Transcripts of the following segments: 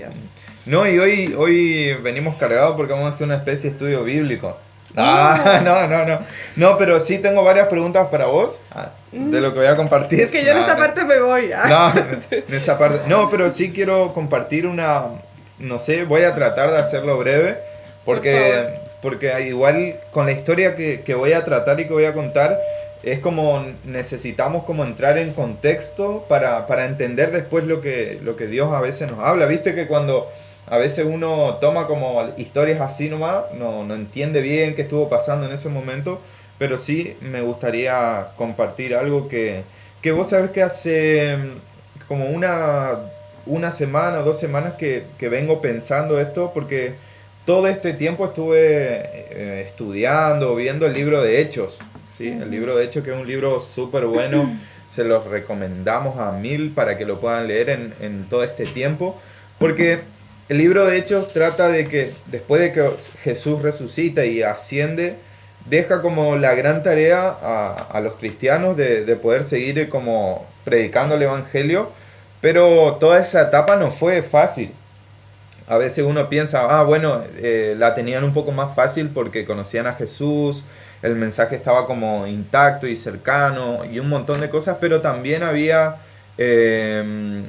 Dios. No, y hoy venimos cargados porque vamos a hacer una especie de estudio bíblico. Oh, No. No, pero sí tengo varias preguntas para vos de lo que voy a es compartir. que yo en esta parte me voy. No, en esa parte. No, pero sí quiero compartir una. No sé, voy a tratar de hacerlo breve. Por favor. Porque igual con la historia que voy a tratar y que voy a contar, es como necesitamos como entrar en contexto para entender después lo que Dios a veces nos habla. Viste que cuando a veces uno toma como historias así nomás, no entiende bien qué estuvo pasando en ese momento, pero sí me gustaría compartir algo que vos sabés que hace como una semana o 2 semanas que vengo pensando esto, porque todo este tiempo estuve estudiando, viendo el libro de Hechos, ¿sí? El libro de Hechos, que es un libro súper bueno, se los recomendamos a mil para que lo puedan leer en todo este tiempo, porque el libro de Hechos trata de que después de que Jesús resucita y asciende, deja como la gran tarea a los cristianos de poder seguir como predicando el Evangelio, pero toda esa etapa no fue fácil. A veces uno piensa, bueno, la tenían un poco más fácil porque conocían a Jesús, el mensaje estaba como intacto y cercano y un montón de cosas, pero también había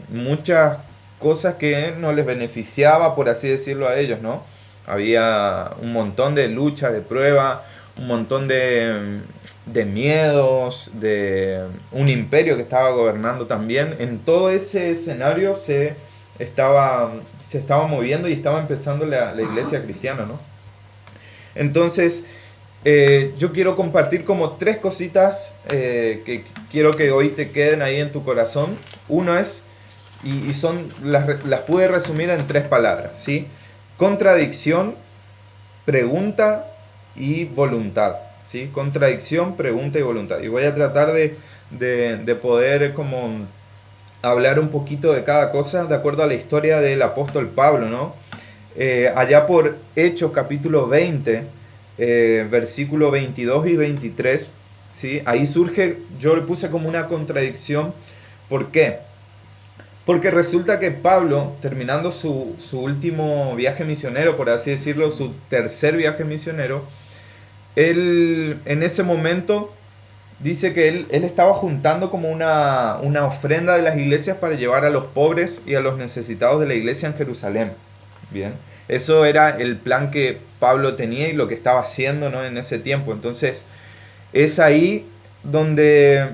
muchas cosas que no les beneficiaba, por así decirlo, a ellos, ¿no? Había un montón de lucha, de prueba, un montón de miedos, de un imperio que estaba gobernando también. En todo ese escenario estaba, se estaba moviendo y estaba empezando la iglesia cristiana, ¿no? Entonces, yo quiero compartir como tres cositas que quiero que hoy te queden ahí en tu corazón. Uno es, y son, las pude resumir en tres palabras, ¿sí? Contradicción, pregunta y voluntad, ¿sí? Contradicción, pregunta y voluntad. Y voy a tratar de poder como hablar un poquito de cada cosa de acuerdo a la historia del apóstol Pablo, ¿no? Allá por Hechos capítulo 20, versículo 22 y 23, ¿sí? Ahí surge, yo le puse como una contradicción. ¿Por qué? Porque resulta que Pablo, terminando su último viaje misionero, por así decirlo, su tercer viaje misionero, él en ese momento dice que él estaba juntando como una ofrenda de las iglesias para llevar a los pobres y a los necesitados de la iglesia en Jerusalén. Bien, eso era el plan que Pablo tenía y lo que estaba haciendo, ¿no? En ese tiempo. Entonces, es ahí donde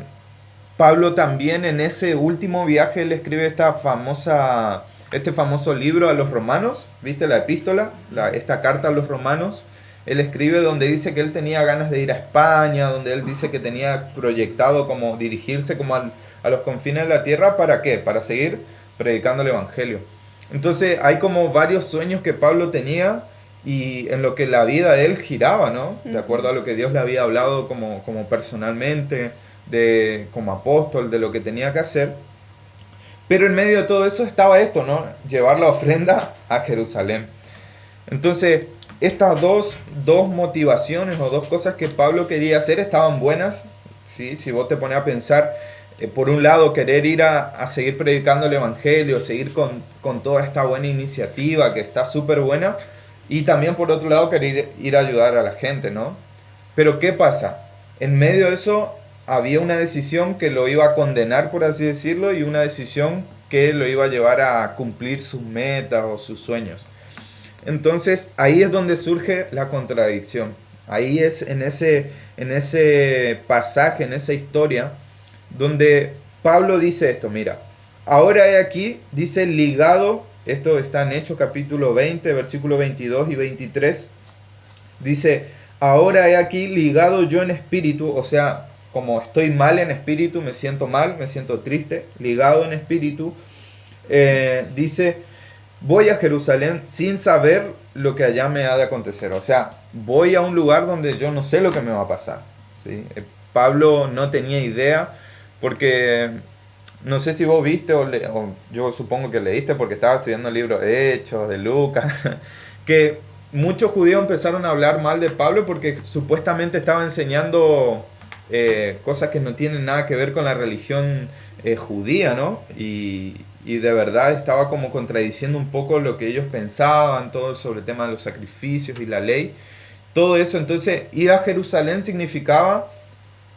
Pablo también en ese último viaje él escribe este famoso libro a los romanos, ¿viste? La epístola, esta carta a los romanos. Él escribe donde dice que él tenía ganas de ir a España, donde él dice que tenía proyectado como dirigirse como a los confines de la tierra. ¿Para qué? Para seguir predicando el Evangelio. Entonces hay como varios sueños que Pablo tenía y en lo que la vida de él giraba, ¿no? De acuerdo a lo que Dios le había hablado como personalmente, como apóstol, de lo que tenía que hacer. Pero en medio de todo eso estaba esto, ¿no? Llevar la ofrenda a Jerusalén. Entonces, estas dos motivaciones o dos cosas que Pablo quería hacer estaban buenas, ¿sí? Si vos te pones a pensar, por un lado, querer ir a seguir predicando el Evangelio, seguir con toda esta buena iniciativa que está súper buena, y también por otro lado querer ir a ayudar a la gente, ¿no? Pero ¿qué pasa? En medio de eso había una decisión que lo iba a condenar, por así decirlo, y una decisión que lo iba a llevar a cumplir sus metas o sus sueños. Entonces ahí es donde surge la contradicción. Ahí es en ese pasaje, en esa historia, donde Pablo dice esto, mira, ahora he aquí, dice ligado, esto está en Hechos capítulo 20, versículo 22 y 23, dice, ahora he aquí ligado yo en espíritu, o sea, como estoy mal en espíritu, me siento mal, me siento triste, ligado en espíritu, dice, voy a Jerusalén sin saber lo que allá me ha de acontecer. O sea, voy a un lugar donde yo no sé lo que me va a pasar, ¿sí? Pablo no tenía idea porque no sé si vos viste o yo supongo que leíste porque estaba estudiando el libro de Hechos, de Lucas, que muchos judíos empezaron a hablar mal de Pablo porque supuestamente estaba enseñando cosas que no tienen nada que ver con la religión judía, ¿no? y de verdad estaba como contradiciendo un poco lo que ellos pensaban, todo sobre el tema de los sacrificios y la ley. Todo eso, entonces ir a Jerusalén significaba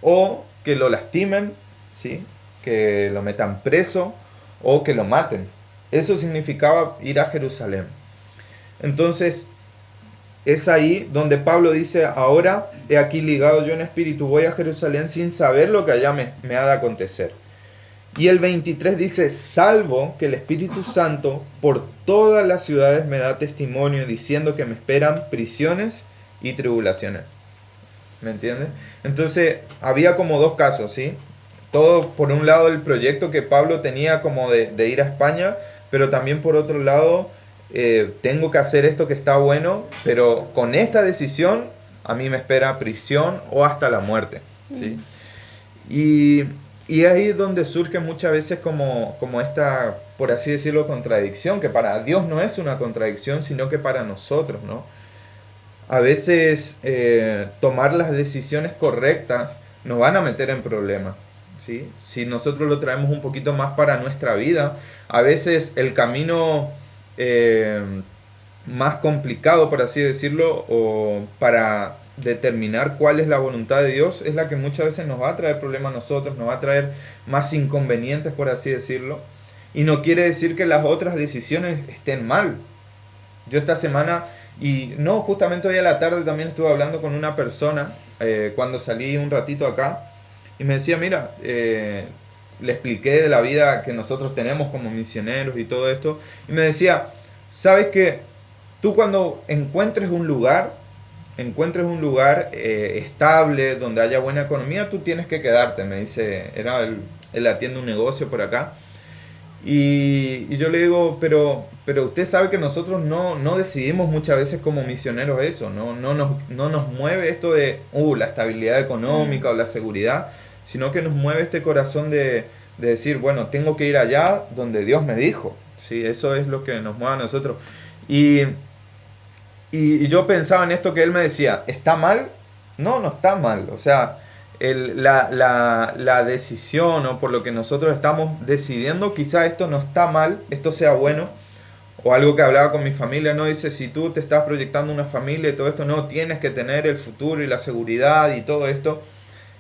o que lo lastimen, ¿sí? Que lo metan preso o que lo maten. Eso significaba ir a Jerusalén. Entonces, es ahí donde Pablo dice, ahora he aquí ligado yo en espíritu, voy a Jerusalén sin saber lo que allá me ha de acontecer. Y el 23 dice, salvo que el Espíritu Santo por todas las ciudades me da testimonio diciendo que me esperan prisiones y tribulaciones. ¿Me entiendes? Entonces, había como dos casos, ¿sí? Todo por un lado el proyecto que Pablo tenía como de ir a España, pero también por otro lado, tengo que hacer esto que está bueno, pero con esta decisión a mí me espera prisión o hasta la muerte, ¿sí? Y ahí es donde surge muchas veces como esta, por así decirlo, contradicción, que para Dios no es una contradicción, sino que para nosotros, ¿no? A veces tomar las decisiones correctas nos van a meter en problemas, ¿sí? Si nosotros lo traemos un poquito más para nuestra vida, a veces el camino más complicado, por así decirlo, o para determinar cuál es la voluntad de Dios, es la que muchas veces nos va a traer problemas a nosotros, nos va a traer más inconvenientes, por así decirlo. Y no quiere decir que las otras decisiones estén mal. Yo esta semana, y no, justamente hoy a la tarde también estuve hablando con una persona, cuando salí un ratito acá, y me decía, mira, le expliqué de la vida que nosotros tenemos como misioneros y todo esto, y me decía, ¿sabes qué? Tú cuando encuentres un lugar estable, donde haya buena economía, tú tienes que quedarte, me dice, él atiende un negocio por acá, y yo le digo, pero usted sabe que nosotros no decidimos muchas veces como misioneros eso, no nos mueve esto de la estabilidad económica o la seguridad, sino que nos mueve este corazón de decir, bueno, tengo que ir allá donde Dios me dijo, ¿sí? Eso es lo que nos mueve a nosotros. Y yo pensaba en esto que él me decía, ¿está mal? No está mal. O sea, la decisión o por lo que nosotros estamos decidiendo, quizá esto no está mal, esto sea bueno. O algo que hablaba con mi familia, no dice, si tú te estás proyectando una familia y todo esto, no, tienes que tener el futuro y la seguridad y todo esto,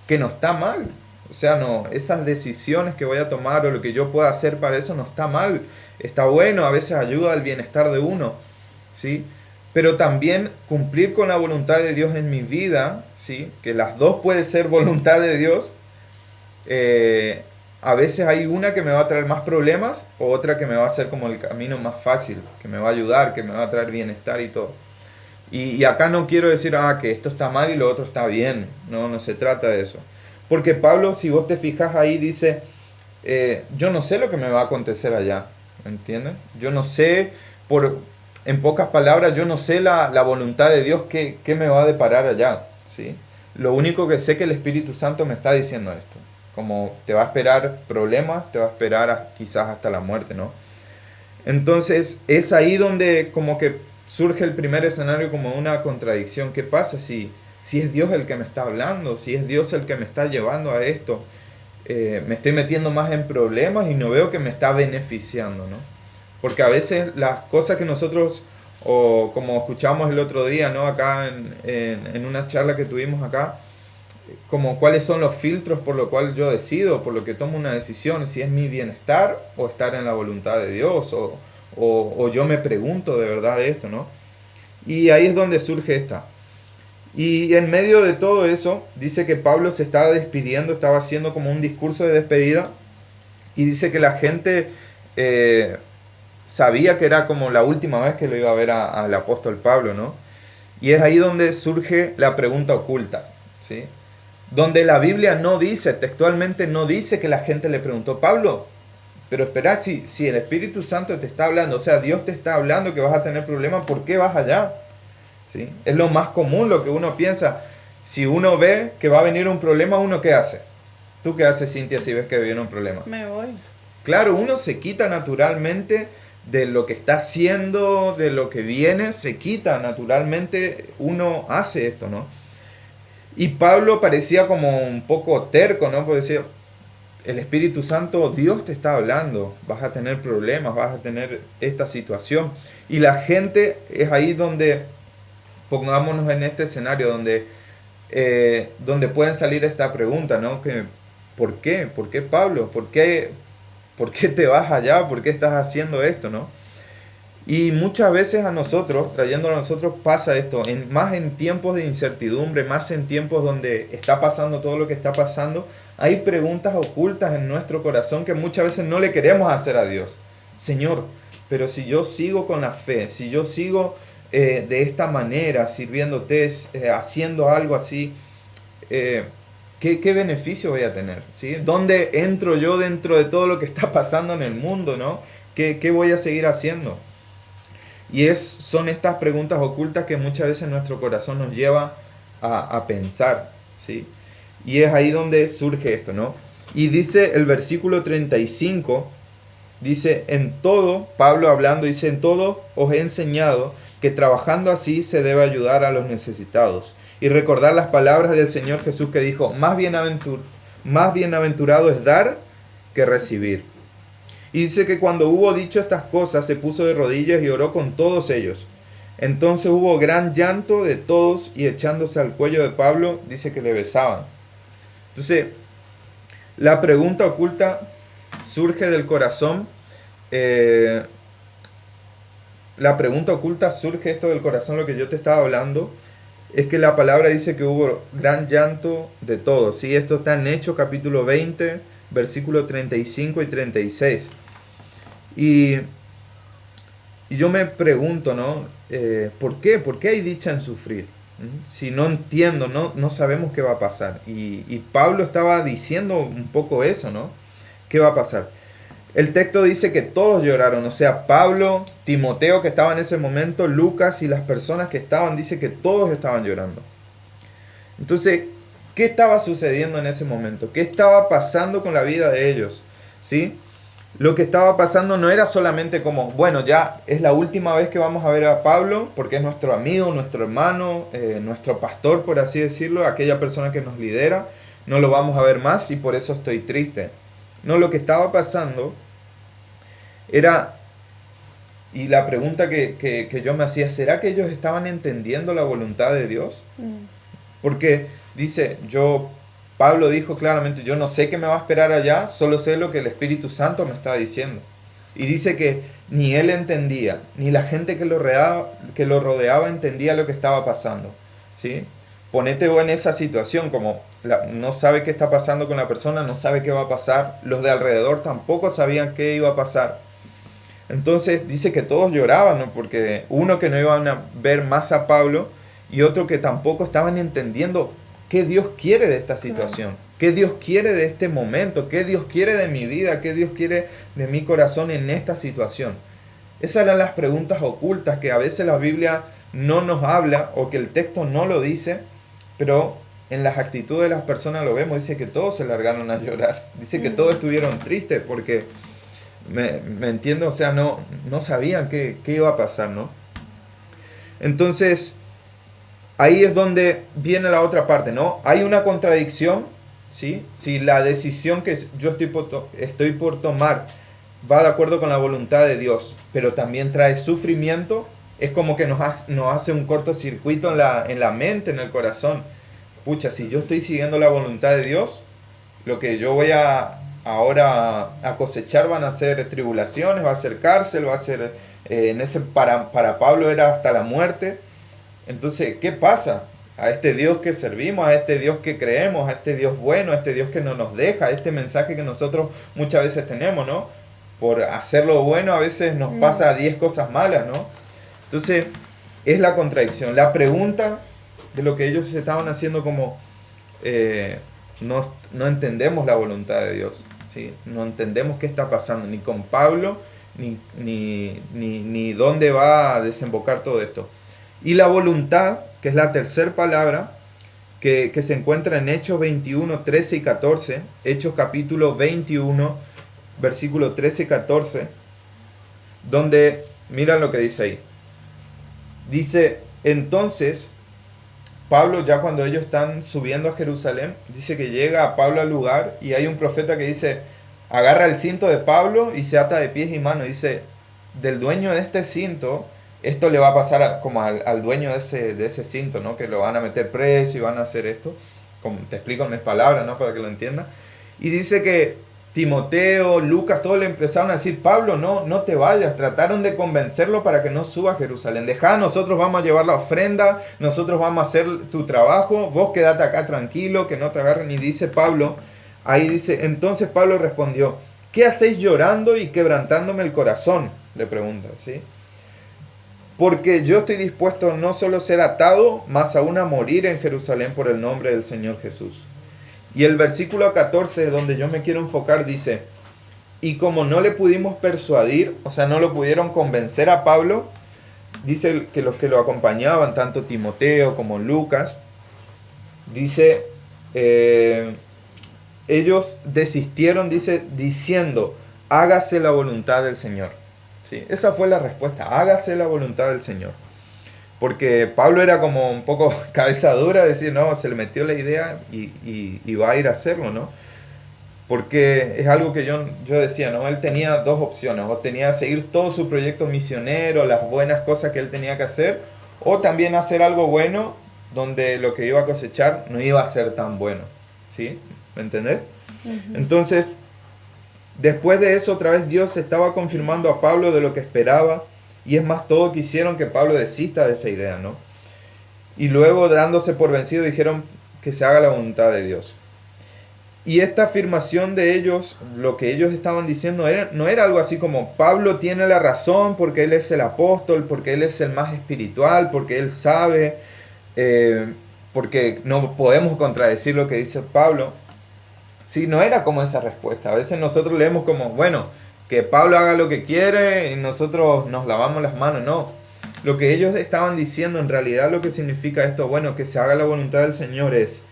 que no está mal. O sea, no, esas decisiones que voy a tomar o lo que yo pueda hacer para eso no está mal. Está bueno, a veces ayuda al bienestar de uno, ¿sí? Pero también cumplir con la voluntad de Dios en mi vida, ¿sí? Que las dos puede ser voluntad de Dios. A veces hay una que me va a traer más problemas o otra que me va a hacer como el camino más fácil, que me va a ayudar, que me va a traer bienestar y todo. Y acá no quiero decir que esto está mal y lo otro está bien. No se trata de eso. Porque Pablo, si vos te fijas ahí, dice, yo no sé lo que me va a acontecer allá. ¿Entiendes? Yo no sé, en pocas palabras, yo no sé la voluntad de Dios que me va a deparar allá, ¿sí? Lo único que sé que el Espíritu Santo me está diciendo esto. Como te va a esperar problemas, te va a esperar quizás hasta la muerte, ¿no? Entonces es ahí donde como que surge el primer escenario como una contradicción. ¿Qué pasa si es Dios el que me está hablando? Si es Dios el que me está llevando a esto. Me estoy metiendo más en problemas y no veo que me está beneficiando, ¿no? Porque a veces las cosas que nosotros, o como escuchamos el otro día, ¿no? Acá en una charla que tuvimos acá, como cuáles son los filtros por lo cual yo decido, por lo que tomo una decisión, si es mi bienestar o estar en la voluntad de Dios, o yo me pregunto de verdad de esto, ¿no? Y ahí es donde surge esta. Y en medio de todo eso, dice que Pablo se estaba despidiendo, estaba haciendo como un discurso de despedida, y dice que la gente sabía que era como la última vez que lo iba a ver al apóstol Pablo, ¿no? Y es ahí donde surge la pregunta oculta, ¿sí? Donde la Biblia no dice, textualmente no dice que la gente le preguntó, Pablo, pero espera, si el Espíritu Santo te está hablando, o sea, Dios te está hablando que vas a tener problemas, ¿por qué vas allá? ¿Sí? Es lo más común lo que uno piensa. Si uno ve que va a venir un problema, ¿uno qué hace? ¿Tú qué haces, Cintia, si ves que viene un problema? Me voy. Claro, uno se quita naturalmente de lo que está haciendo, de lo que viene, se quita naturalmente, uno hace esto, ¿no? Y Pablo parecía como un poco terco, ¿no? Porque decía, el Espíritu Santo, Dios te está hablando, vas a tener problemas, vas a tener esta situación. Y la gente es ahí donde, pongámonos en este escenario, donde pueden salir esta pregunta, ¿no? Que, ¿por qué? ¿Por qué Pablo? ¿Por qué te vas allá? ¿Por qué estás haciendo esto, no? Y muchas veces a nosotros, trayéndolo a nosotros, pasa esto, más en tiempos de incertidumbre, más en tiempos donde está pasando todo lo que está pasando, hay preguntas ocultas en nuestro corazón que muchas veces no le queremos hacer a Dios. Señor, pero si yo sigo con la fe, si yo sigo de esta manera, sirviéndote, haciendo algo así, ¿qué beneficio voy a tener? ¿Sí? ¿Dónde entro yo dentro de todo lo que está pasando en el mundo, ¿no? ¿Qué voy a seguir haciendo? Y son estas preguntas ocultas que muchas veces nuestro corazón nos lleva a pensar, ¿sí? Y es ahí donde surge esto, ¿no? Y dice el versículo 35, dice, en todo, Pablo hablando, dice, en todo os he enseñado que trabajando así se debe ayudar a los necesitados. Y recordar las palabras del Señor Jesús que dijo, más bienaventurado es dar que recibir. Y dice que cuando hubo dicho estas cosas, se puso de rodillas y oró con todos ellos. Entonces hubo gran llanto de todos y echándose al cuello de Pablo, dice que le besaban. Entonces, la pregunta oculta surge del corazón. La pregunta oculta surge esto del corazón, lo que yo te estaba hablando, es que la palabra dice que hubo gran llanto de todos. ¿Sí? Esto está en Hechos capítulo 20, versículos 35 y 36. Y yo me pregunto, ¿no? ¿Por qué? ¿Por qué hay dicha en sufrir? Si no entiendo, no sabemos qué va a pasar. Y Pablo estaba diciendo un poco eso, ¿no? ¿Qué va a pasar? El texto dice que todos lloraron, o sea, Pablo, Timoteo que estaba en ese momento, Lucas y las personas que estaban, dice que todos estaban llorando. Entonces, ¿qué estaba sucediendo en ese momento? ¿Qué estaba pasando con la vida de ellos? ¿Sí? Lo que estaba pasando no era solamente como, bueno, ya es la última vez que vamos a ver a Pablo, porque es nuestro amigo, nuestro hermano, nuestro pastor, por así decirlo, aquella persona que nos lidera, no lo vamos a ver más y por eso estoy triste. No, lo que estaba pasando era, y la pregunta que yo me hacía, ¿será que ellos estaban entendiendo la voluntad de Dios? Porque dice, Pablo dijo claramente, yo no sé qué me va a esperar allá, solo sé lo que el Espíritu Santo me está diciendo. Y dice que ni él entendía, ni la gente que lo rodeaba entendía lo que estaba pasando. ¿Sí? Ponete vos en esa situación, como no sabe qué está pasando con la persona, no sabe qué va a pasar, los de alrededor tampoco sabían qué iba a pasar. Entonces dice que todos lloraban, ¿no? Porque uno que no iban a ver más a Pablo y otro que tampoco estaban entendiendo qué Dios quiere de esta situación, qué Dios quiere de este momento, qué Dios quiere de mi vida, qué Dios quiere de mi corazón en esta situación. Esas eran las preguntas ocultas que a veces la Biblia no nos habla o que el texto no lo dice, pero en las actitudes de las personas lo vemos. Dice que todos se largaron a llorar, dice que todos estuvieron tristes porque, me entiendo, o sea, no sabían qué iba a pasar, ¿no? Entonces, ahí es donde viene la otra parte, ¿no? Hay una contradicción, ¿sí? Si la decisión que yo estoy por tomar va de acuerdo con la voluntad de Dios, pero también trae sufrimiento, es como que nos hace un cortocircuito en la mente, en el corazón. Pucha, si yo estoy siguiendo la voluntad de Dios, lo que yo voy ahora a cosechar van a ser tribulaciones, va a ser cárcel, va a ser, para Pablo era hasta la muerte. Entonces, ¿qué pasa? A este Dios que servimos, a este Dios que creemos, a este Dios bueno, a este Dios que no nos deja, a este mensaje que nosotros muchas veces tenemos, ¿no? Por hacer lo bueno a veces nos pasa 10 cosas malas, ¿no? Entonces, es la contradicción. La pregunta de lo que ellos estaban haciendo como no entendemos la voluntad de Dios, ¿sí? No entendemos qué está pasando, ni con Pablo, ni dónde va a desembocar todo esto. Y la voluntad, que es la tercera palabra, que se encuentra en Hechos 21, 13 y 14, Hechos capítulo 21, versículo 13 y 14, donde, mira lo que dice ahí. Dice, entonces, Pablo, ya cuando ellos están subiendo a Jerusalén, dice que llega a Pablo al lugar y hay un profeta que dice, agarra el cinto de Pablo y se ata de pies y manos. Dice, del dueño de este cinto, esto le va a pasar como al dueño de ese cinto, ¿no? Que lo van a meter preso y van a hacer esto. Como te explico en mis palabras, ¿no? Para que lo entiendas. Y dice que Timoteo, Lucas, todos le empezaron a decir, Pablo, no te vayas. Trataron de convencerlo para que no suba a Jerusalén. Dejá, nosotros vamos a llevar la ofrenda, nosotros vamos a hacer tu trabajo, vos quedate acá tranquilo, que no te agarren. Y dice Pablo, ahí dice, entonces Pablo respondió, ¿qué hacéis llorando y quebrantándome el corazón? Le pregunta, ¿sí? Porque yo estoy dispuesto no solo a ser atado, más aún a morir en Jerusalén por el nombre del Señor Jesús. Y el versículo 14, donde yo me quiero enfocar, dice, y como no le pudimos persuadir, o sea, no lo pudieron convencer a Pablo, dice que los que lo acompañaban, tanto Timoteo como Lucas, dice, ellos desistieron, dice, diciendo, hágase la voluntad del Señor. ¿Sí? Esa fue la respuesta, hágase la voluntad del Señor. Porque Pablo era como un poco cabeza dura, decir, no, se le metió la idea y va a ir a hacerlo, ¿no? Porque es algo que yo decía, ¿no? Él tenía dos opciones, o tenía que seguir todo su proyecto misionero, las buenas cosas que él tenía que hacer, o también hacer algo bueno donde lo que iba a cosechar no iba a ser tan bueno, ¿sí? ¿Me entendés? Uh-huh. Entonces, después de eso, otra vez Dios estaba confirmando a Pablo de lo que esperaba. Y es más, todo quisieron que Pablo desista de esa idea, ¿no? Y luego, dándose por vencido, dijeron que se haga la voluntad de Dios. Y esta afirmación de ellos, lo que ellos estaban diciendo, no era algo así como Pablo tiene la razón porque él es el apóstol, porque él es el más espiritual, porque él sabe, porque no podemos contradecir lo que dice Pablo. Sí, no era como esa respuesta. A veces nosotros leemos como, bueno, que Pablo haga lo que quiere y nosotros nos lavamos las manos. No, lo que ellos estaban diciendo en realidad, lo que significa esto, bueno, que se haga la voluntad del Señor es,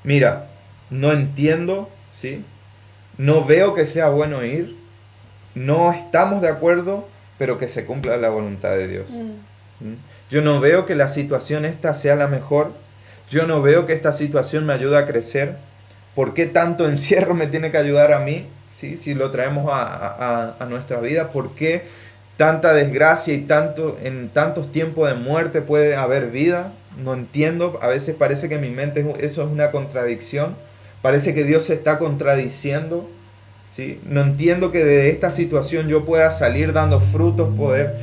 mira, no entiendo, ¿sí? No veo que sea bueno ir, no estamos de acuerdo, pero que se cumpla la voluntad de Dios. Yo no veo que la situación esta sea la mejor, yo no veo que esta situación me ayude a crecer. ¿Por qué tanto encierro me tiene que ayudar a mí? ¿Sí? Si lo traemos a nuestra vida, ¿por qué tanta desgracia y en tantos tiempos de muerte puede haber vida? No entiendo, a veces parece que en mi mente eso es una contradicción, parece que Dios se está contradiciendo, ¿sí? No entiendo que de esta situación yo pueda salir dando frutos, poder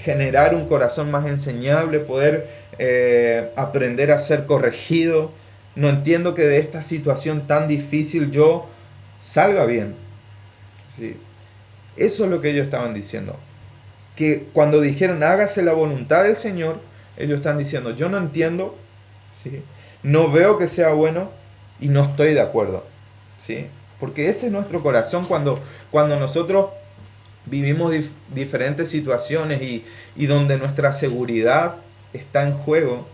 generar un corazón más enseñable, poder aprender a ser corregido. No entiendo que de esta situación tan difícil yo salga bien. ¿Sí? Eso es lo que ellos estaban diciendo. Que cuando dijeron hágase la voluntad del Señor, ellos están diciendo yo no entiendo, ¿sí? No veo que sea bueno y no estoy de acuerdo. ¿Sí? Porque ese es nuestro corazón cuando nosotros vivimos diferentes situaciones y donde nuestra seguridad está en juego.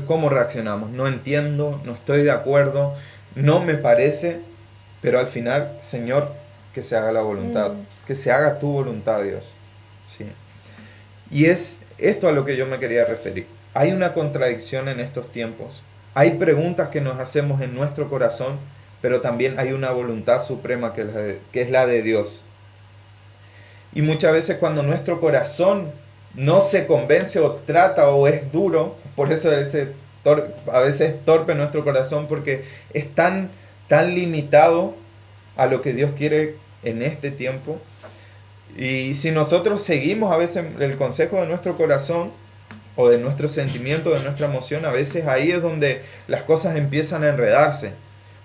¿Cómo reaccionamos? No entiendo, no estoy de acuerdo, no me parece, pero al final, Señor, que se haga la voluntad, que se haga tu voluntad, Dios. ¿Sí? Y es esto a lo que yo me quería referir. Hay una contradicción en estos tiempos. Hay preguntas que nos hacemos en nuestro corazón, pero también hay una voluntad suprema que es la de Dios. Y muchas veces cuando nuestro corazón no se convence o trata o es duro, por eso a veces es torpe nuestro corazón, porque es tan limitado a lo que Dios quiere en este tiempo. Y si nosotros seguimos a veces el consejo de nuestro corazón o de nuestro sentimiento, de nuestra emoción, a veces ahí es donde las cosas empiezan a enredarse.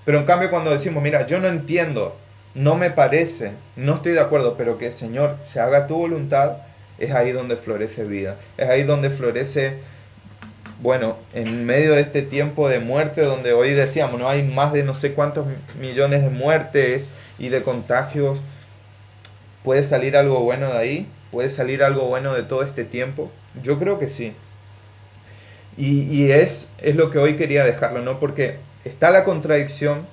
Pero en cambio cuando decimos, mira, yo no entiendo, no me parece, no estoy de acuerdo, pero que Señor se haga tu voluntad, es ahí donde florece vida, es ahí donde florece, bueno, en medio de este tiempo de muerte, donde hoy decíamos, no hay más de no sé cuántos millones de muertes y de contagios, ¿puede salir algo bueno de ahí? ¿Puede salir algo bueno de todo este tiempo? Yo creo que sí. Y es lo que hoy quería dejarlo, ¿no? Porque está la contradicción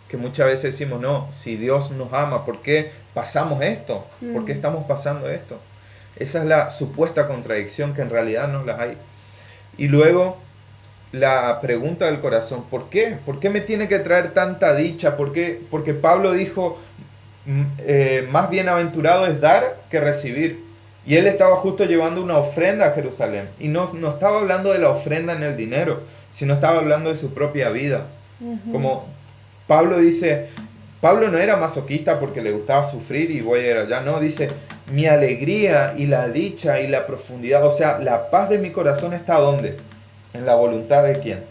que muchas veces decimos, no, si Dios nos ama, ¿por qué pasamos esto? ¿Por qué estamos pasando esto? Esa es la supuesta contradicción que en realidad no la hay. Y luego la pregunta del corazón, ¿por qué? ¿Por qué me tiene que traer tanta dicha? ¿Por qué? Porque Pablo dijo, más bienaventurado es dar que recibir. Y él estaba justo llevando una ofrenda a Jerusalén. Y no estaba hablando de la ofrenda en el dinero, sino estaba hablando de su propia vida. Como Pablo dice, Pablo no era masoquista porque le gustaba sufrir y voy a ir allá. No, dice, mi alegría y la dicha y la profundidad, o sea, la paz de mi corazón está ¿dónde? En la voluntad de ¿quién?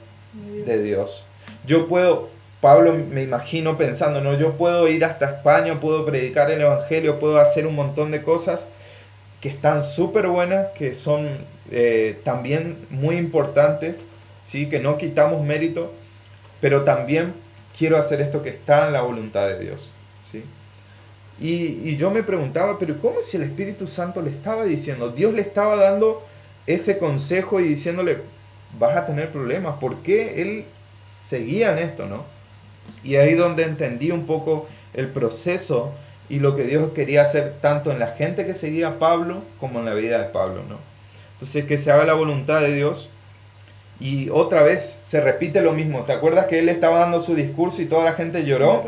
De Dios. Yo puedo, Pablo me imagino pensando, no, yo puedo ir hasta España, puedo predicar el evangelio, puedo hacer un montón de cosas que están súper buenas, que son también muy importantes, ¿sí? Que no quitamos mérito, pero también quiero hacer esto que está en la voluntad de Dios, ¿sí? Y yo me preguntaba, pero ¿cómo si el Espíritu Santo le estaba diciendo? Dios le estaba dando ese consejo y diciéndole, vas a tener problemas. ¿Por qué él seguía en esto, no? Y ahí donde entendí un poco el proceso y lo que Dios quería hacer tanto en la gente que seguía a Pablo como en la vida de Pablo, ¿no? Entonces, que se haga la voluntad de Dios. Y otra vez se repite lo mismo. ¿Te acuerdas que él estaba dando su discurso y toda la gente lloró?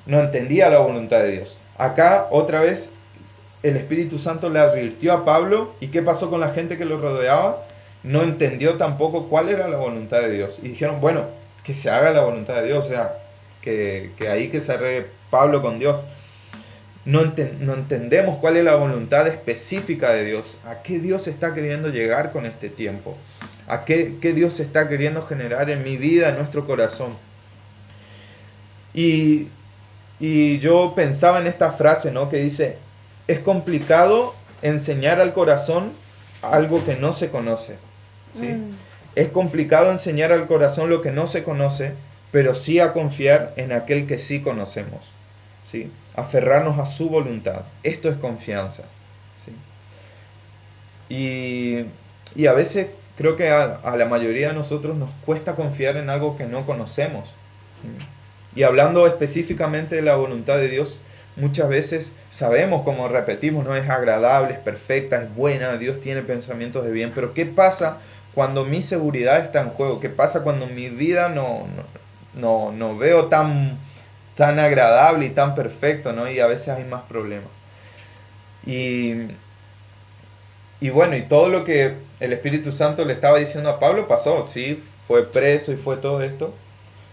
No entendía la voluntad de Dios. Acá otra vez el Espíritu Santo le advirtió a Pablo. ¿Y qué pasó con la gente que lo rodeaba? No entendió tampoco cuál era la voluntad de Dios. Y dijeron, bueno, que se haga la voluntad de Dios. O sea, que ahí que se arregle Pablo con Dios. No entendemos cuál es la voluntad específica de Dios. ¿A qué Dios está queriendo llegar con este tiempo? ¿A qué Dios está queriendo generar en mi vida, en nuestro corazón? Y yo pensaba en esta frase, ¿no? Que dice, es complicado enseñar al corazón algo que no se conoce, ¿sí? Es complicado enseñar al corazón lo que no se conoce, pero sí a confiar en aquel que sí conocemos, ¿sí? Aferrarnos a su voluntad. Esto es confianza, ¿sí? Y a veces creo que a la mayoría de nosotros nos cuesta confiar en algo que no conocemos, ¿sí? Y hablando específicamente de la voluntad de Dios, muchas veces sabemos, como repetimos, no es agradable, es perfecta, es buena, Dios tiene pensamientos de bien, pero ¿qué pasa cuando mi seguridad está en juego? ¿Qué pasa cuando mi vida no veo tan agradable y tan perfecto, ¿no? Y a veces hay más problemas. Y bueno, y todo lo que el Espíritu Santo le estaba diciendo a Pablo pasó, ¿sí? Fue preso y fue todo esto.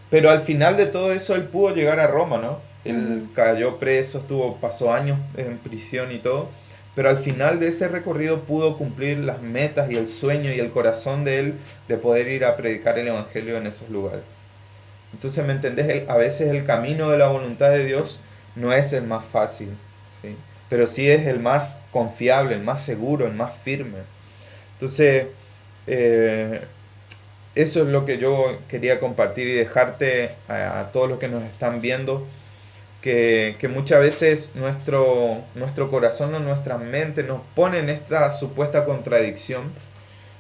Pero al final de todo eso él pudo llegar a Roma, ¿no? Él cayó preso, pasó años en prisión y todo. Pero al final de ese recorrido pudo cumplir las metas y el sueño y el corazón de él de poder ir a predicar el Evangelio en esos lugares. Entonces, ¿me entendés? A veces el camino de la voluntad de Dios no es el más fácil, ¿sí? Pero sí es el más confiable, el más seguro, el más firme. Entonces, eso es lo que yo quería compartir y dejarte a todos los que nos están viendo, que muchas veces nuestro corazón o nuestra mente nos pone en esta supuesta contradicción,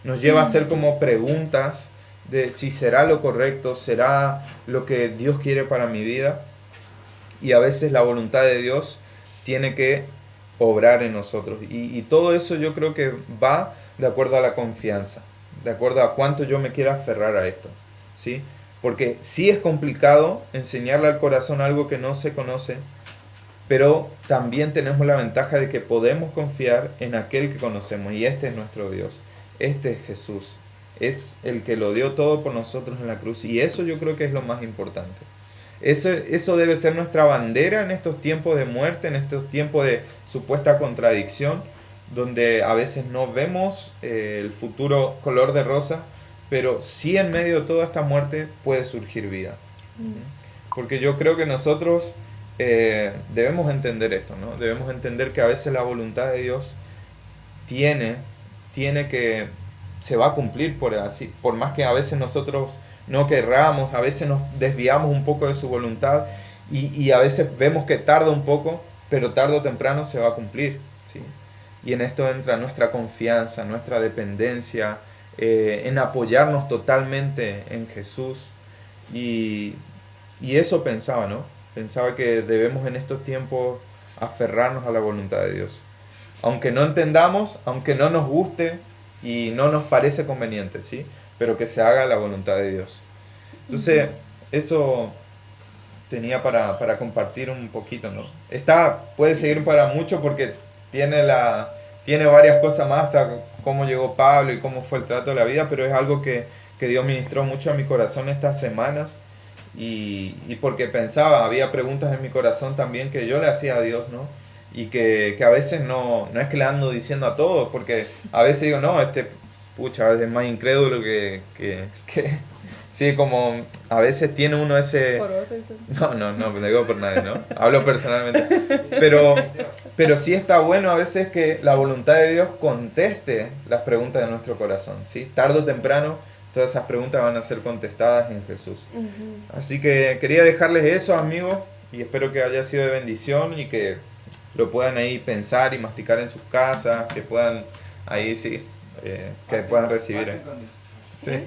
nos lleva a hacer como preguntas de si será lo correcto, será lo que Dios quiere para mi vida, y a veces la voluntad de Dios tiene que obrar en nosotros, y todo eso yo creo que va de acuerdo a la confianza, de acuerdo a cuánto yo me quiera aferrar a esto, ¿sí? Porque sí es complicado enseñarle al corazón algo que no se conoce, pero también tenemos la ventaja de que podemos confiar en aquel que conocemos, y este es nuestro Dios, este es Jesús, es el que lo dio todo por nosotros en la cruz, y eso yo creo que es lo más importante. Eso debe ser nuestra bandera en estos tiempos de muerte, en estos tiempos de supuesta contradicción, donde a veces no vemos el futuro color de rosa, pero sí en medio de toda esta muerte puede surgir vida. Porque yo creo que nosotros debemos entender esto, ¿no? Debemos entender que a veces la voluntad de Dios tiene que, se va a cumplir por más que a veces nosotros no querramos, a veces nos desviamos un poco de su voluntad y a veces vemos que tarda un poco, pero tarde o temprano se va a cumplir, ¿sí? Y en esto entra nuestra confianza, nuestra dependencia, en apoyarnos totalmente en Jesús. Y eso pensaba, ¿no? Pensaba que debemos en estos tiempos aferrarnos a la voluntad de Dios. Aunque no entendamos, aunque no nos guste y no nos parece conveniente, ¿sí? pero que se haga la voluntad de Dios. Entonces, eso tenía para compartir un poquito, ¿no? Puede seguir para mucho porque tiene varias cosas más, hasta cómo llegó Pablo y cómo fue el trato de la vida, pero es algo que Dios ministró mucho a mi corazón estas semanas y porque pensaba, había preguntas en mi corazón también que yo le hacía a Dios, ¿no? Y que a veces no es que le ando diciendo a todos, porque a veces digo, no, pucha, a veces es más incrédulo que sí, como a veces tiene uno ese... Por vos pensé. No digo por nadie, ¿no? Hablo personalmente. Pero sí está bueno a veces que la voluntad de Dios conteste las preguntas de nuestro corazón, ¿sí? Tarde o temprano todas esas preguntas van a ser contestadas en Jesús. Así que quería dejarles eso, amigos, y espero que haya sido de bendición y que lo puedan ahí pensar y masticar en sus casas, que puedan ahí sí, que puedan recibir. Sí.